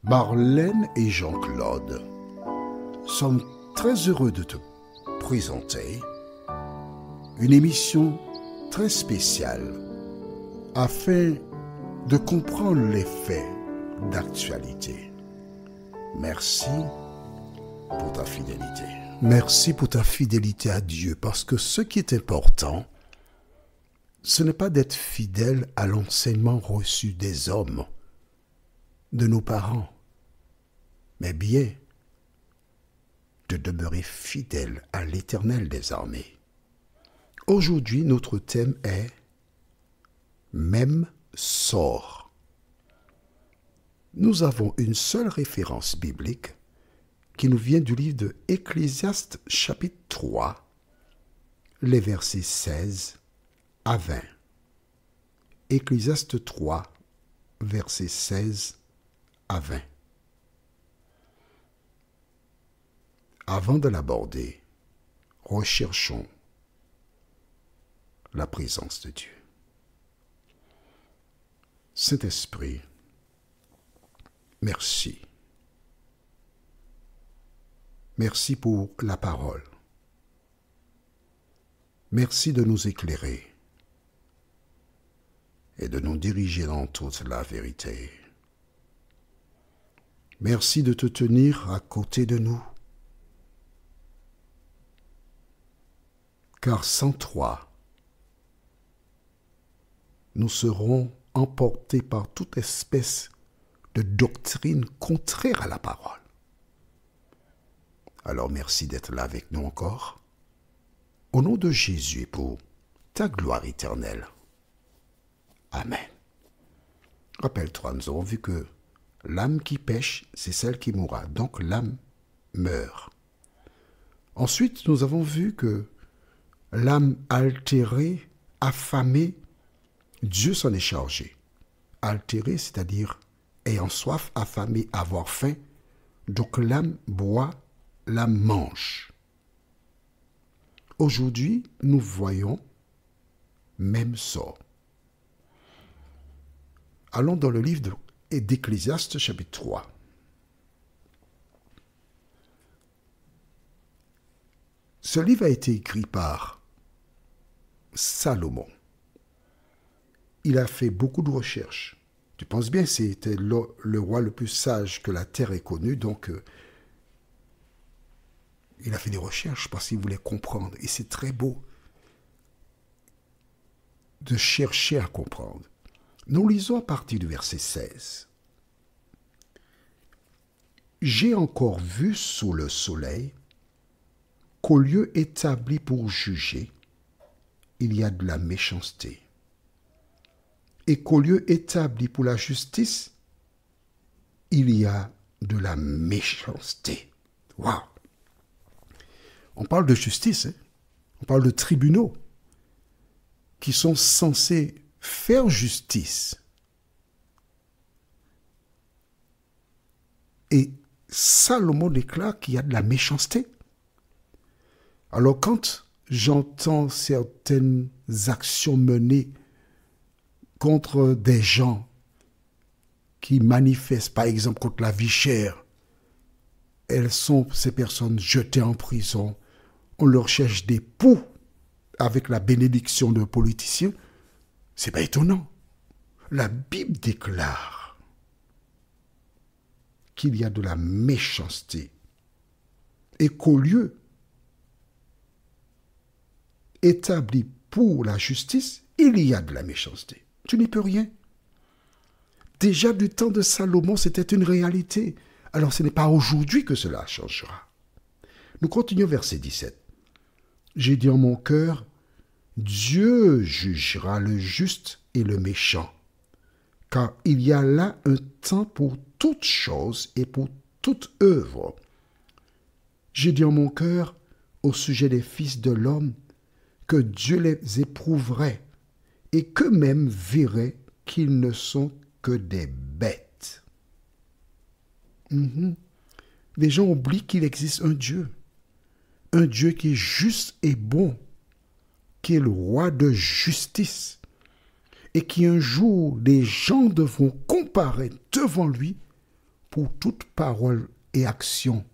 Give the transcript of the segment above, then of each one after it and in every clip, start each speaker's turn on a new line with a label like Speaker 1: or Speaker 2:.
Speaker 1: Marlène et Jean-Claude sommes très heureux de te présenter une émission très spéciale afin de comprendre les faits d'actualité. Merci pour ta fidélité. Merci pour ta fidélité à Dieu, parce que ce qui est important, ce n'est pas d'être fidèle à l'enseignement reçu des hommes, de nos parents, mais bien de demeurer fidèle à l'Éternel des armées. Aujourd'hui, notre thème est « Même sort ». Nous avons une seule référence biblique qui nous vient du livre de Ecclésiaste chapitre 3, les versets 16 à 20. Ecclésiaste 3, versets 16 à 20. Avant de l'aborder, recherchons la présence de Dieu. Saint-Esprit, merci. Merci pour la parole. Merci de nous éclairer et de nous diriger dans toute la vérité. Merci de te tenir à côté de nous, car sans toi, nous serons emportés par toute espèce de doctrine contraire à la parole. Alors merci d'être là avec nous encore. Au nom de Jésus et pour ta gloire éternelle. Amen. Rappelle-toi, nous avons vu que l'âme qui pêche, c'est celle qui mourra. Donc l'âme meurt. Ensuite, nous avons vu que l'âme altérée, affamée, Dieu s'en est chargé. Altérée, c'est-à-dire ayant soif, affamée, avoir faim. Donc l'âme boit, l'âme mange. Aujourd'hui, nous voyons même sort. Allons dans le livre d'Ecclésiaste chapitre 3. Ce livre a été écrit par Salomon. Il a fait beaucoup de recherches. Tu penses bien, c'était le roi le plus sage que la terre ait connu, donc il a fait des recherches parce qu'il voulait comprendre. Et c'est très beau de chercher à comprendre. Nous lisons à partir du verset 16. J'ai encore vu sous le soleil qu'au lieu établi pour juger, il y a de la méchanceté. Et qu'au lieu établi pour la justice, il y a de la méchanceté. Waouh! On parle de justice, hein? On parle de tribunaux qui sont censés faire justice. Et Salomon déclare qu'il y a de la méchanceté. Alors quand j'entends certaines actions menées contre des gens qui manifestent, par exemple, contre la vie chère, ces personnes jetées en prison, on leur cherche des poux avec la bénédiction de politiciens, c'est pas étonnant. La Bible déclare qu'il y a de la méchanceté et qu'au lieu établi pour la justice, il y a de la méchanceté. Tu n'y peux rien. Déjà du temps de Salomon, c'était une réalité. Alors ce n'est pas aujourd'hui que cela changera. Nous continuons verset 17. J'ai dit en mon cœur, Dieu jugera le juste et le méchant, car il y a là un temps pour toute chose et pour toute œuvre. J'ai dit en mon cœur, au sujet des fils de l'homme, que Dieu les éprouverait et qu'eux-mêmes verraient qu'ils ne sont que des bêtes. Les gens oublient qu'il existe un Dieu qui est juste et bon, qui est le roi de justice, et qui un jour, les gens devront comparaître devant lui pour toute parole et action.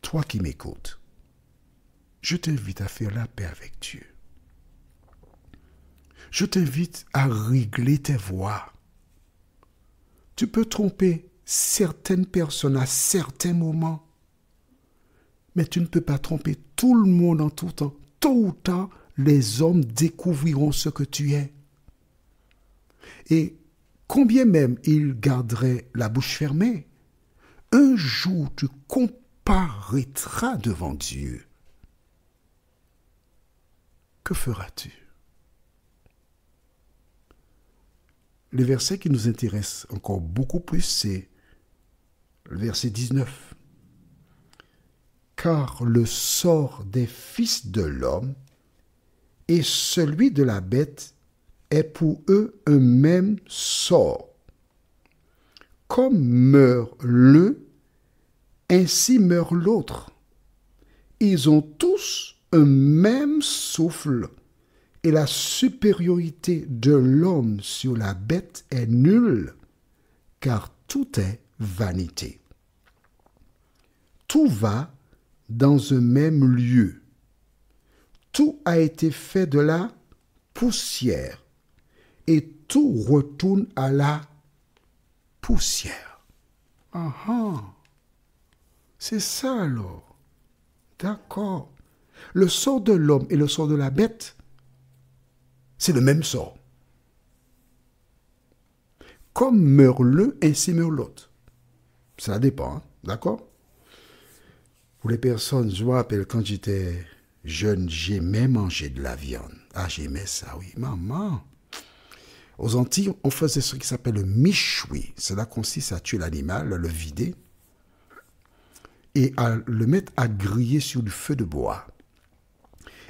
Speaker 1: Toi qui m'écoutes, je t'invite à faire la paix avec Dieu. Je t'invite à régler tes voies. Tu peux tromper certaines personnes à certains moments, mais tu ne peux pas tromper tout le monde en tout temps. Tôt ou tard, les hommes découvriront ce que tu es. Et combien même ils garderaient la bouche fermée, un jour tu comparaîtras devant Dieu. Que feras-tu? Le verset qui nous intéresse encore beaucoup plus, c'est le verset 19. Car le sort des fils de l'homme et celui de la bête est pour eux un même sort. Comme meurt l'un, ainsi meurt l'autre. Ils ont tous un même souffle, et la supériorité de l'homme sur la bête est nulle, car tout est vanité. Tout va dans un même lieu. Tout a été fait de la poussière, et tout retourne à la poussière. C'est ça alors. D'accord. Le sort de l'homme et le sort de la bête, c'est le même sort. Comme meurt l'un, ainsi meurt l'autre. Ça dépend, hein? D'accord? Pour les personnes, je me rappelle quand j'étais jeune, j'aimais manger de la viande. Ah, j'aimais ça, oui. Maman. Aux Antilles, on faisait ce qui s'appelle le michoui. Cela consiste à tuer l'animal, le vider, et à le mettre à griller sur du feu de bois.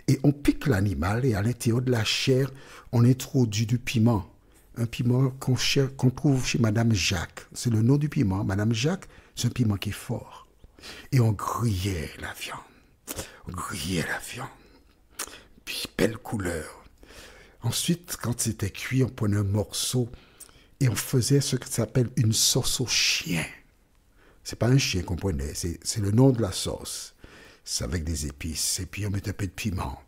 Speaker 1: Et on pique l'animal et à l'intérieur de la chair, on introduit du piment. Un piment qu'on trouve chez Madame Jacques. C'est le nom du piment. Madame Jacques, c'est un piment qui est fort. Et on grillait la viande. On grillait la viande. Puis belle couleur. Ensuite, quand c'était cuit, on prenait un morceau et on faisait ce qui s'appelle une sauce au chien. C'est pas un chien qu'on prenait, c'est le nom de la sauce. C'est avec des épices, et puis on mettait un peu de piment.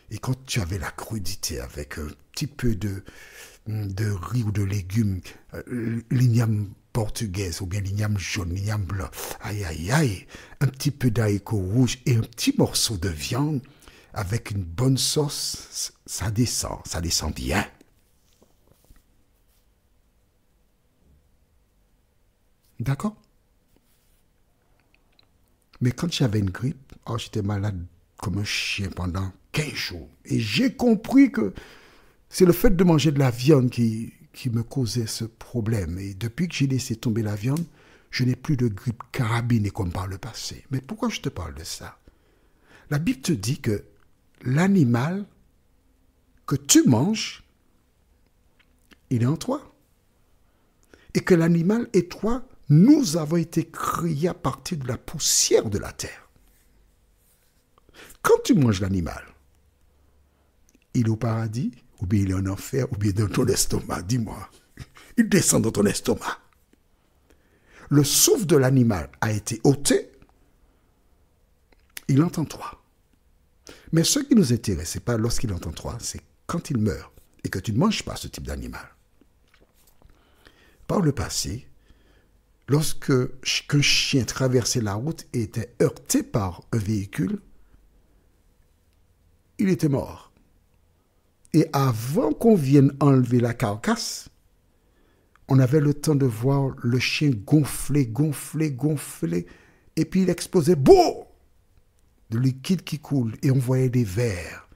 Speaker 1: Et quand tu avais la crudité avec un petit peu de riz ou de légumes, l'igname portugaise, ou bien l'igname jaune, l'igname blanc, aïe aïe aïe, un petit peu d'haricot rouge et un petit morceau de viande, avec une bonne sauce, ça descend bien. D'accord? Mais quand j'avais une grippe, j'étais malade comme un chien pendant 15 jours. Et j'ai compris que c'est le fait de manger de la viande qui me causait ce problème. Et depuis que j'ai laissé tomber la viande, je n'ai plus de grippe carabinée comme par le passé. Mais pourquoi je te parle de ça? La Bible te dit que l'animal que tu manges, il est en toi. Et que l'animal et toi, nous avons été créés à partir de la poussière de la terre. Quand tu manges l'animal, il est au paradis, ou bien il est en enfer, ou bien dans ton estomac, dis-moi. Il descend dans ton estomac. Le souffle de l'animal a été ôté, il entend toi. Mais ce qui nous intéresse, ce n'est pas lorsqu'il entend toi, c'est quand il meurt et que tu ne manges pas ce type d'animal. Par le passé, lorsque un chien traversait la route et était heurté par un véhicule, il était mort. Et avant qu'on vienne enlever la carcasse, on avait le temps de voir le chien gonfler, et puis il explosait, boum, de liquide qui coule, et on voyait des vers.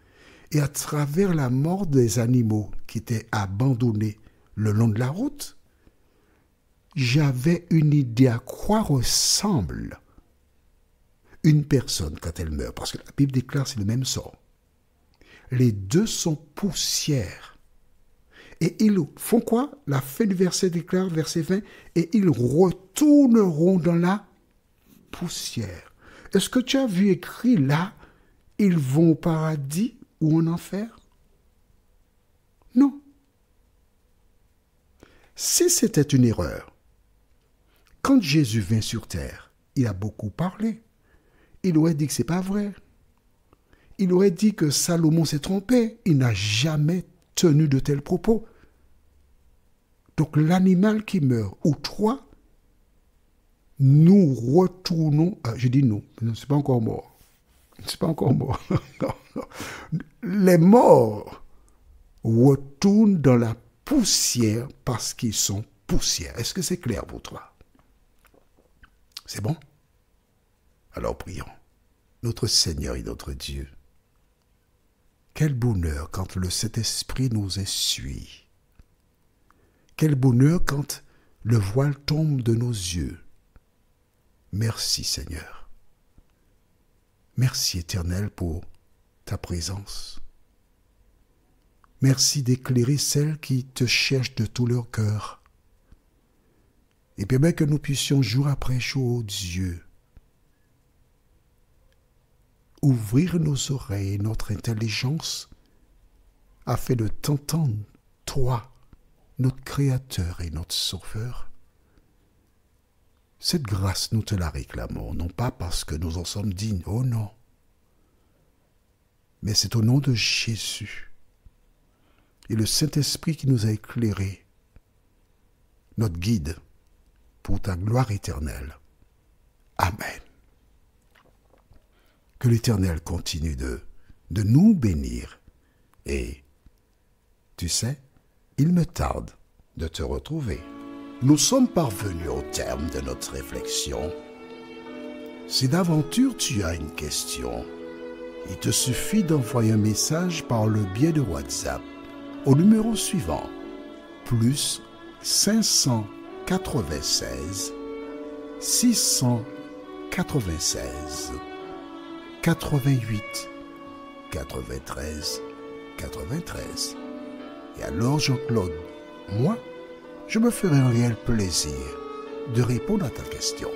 Speaker 1: Et à travers la mort des animaux qui étaient abandonnés le long de la route, j'avais une idée à quoi ressemble une personne quand elle meurt. Parce que la Bible déclare c'est le même sort. Les deux sont poussière. Et ils font quoi? La fin du verset déclare, verset 20, et ils retourneront dans la poussière. Est-ce que tu as vu écrit là, ils vont au paradis ou en enfer? Non. Si c'était une erreur, quand Jésus vint sur terre, il a beaucoup parlé. Il aurait dit que ce n'est pas vrai. Il aurait dit que Salomon s'est trompé. Il n'a jamais tenu de tels propos. Donc l'animal qui meurt, ou trois, nous retournons, je dis nous, c'est pas encore mort. C'est pas encore mort. Non, non. Les morts retournent dans la poussière parce qu'ils sont poussière. Est-ce que c'est clair pour toi? C'est bon? Alors prions. Notre Seigneur et notre Dieu, quel bonheur quand le Saint-Esprit nous essuie. Quel bonheur quand le voile tombe de nos yeux. Merci Seigneur. Merci Éternel pour ta présence. Merci d'éclairer celles qui te cherchent de tout leur cœur. Et permets que nous puissions jour après jour, oh Dieu, ouvrir nos oreilles et notre intelligence afin de t'entendre, toi, notre Créateur et notre Sauveur. Cette grâce, nous te la réclamons, non pas parce que nous en sommes dignes, oh non, mais c'est au nom de Jésus et le Saint-Esprit qui nous a éclairés, notre guide pour ta gloire éternelle. Amen. Que l'Éternel continue de nous bénir. Et, tu sais, il me tarde de te retrouver. Nous sommes parvenus au terme de notre réflexion. Si d'aventure tu as une question, il te suffit d'envoyer un message par le biais de WhatsApp au numéro suivant, plus 596 696 88 93 93. Et alors Jean-Claude, moi, je me ferai un réel plaisir de répondre à ta question.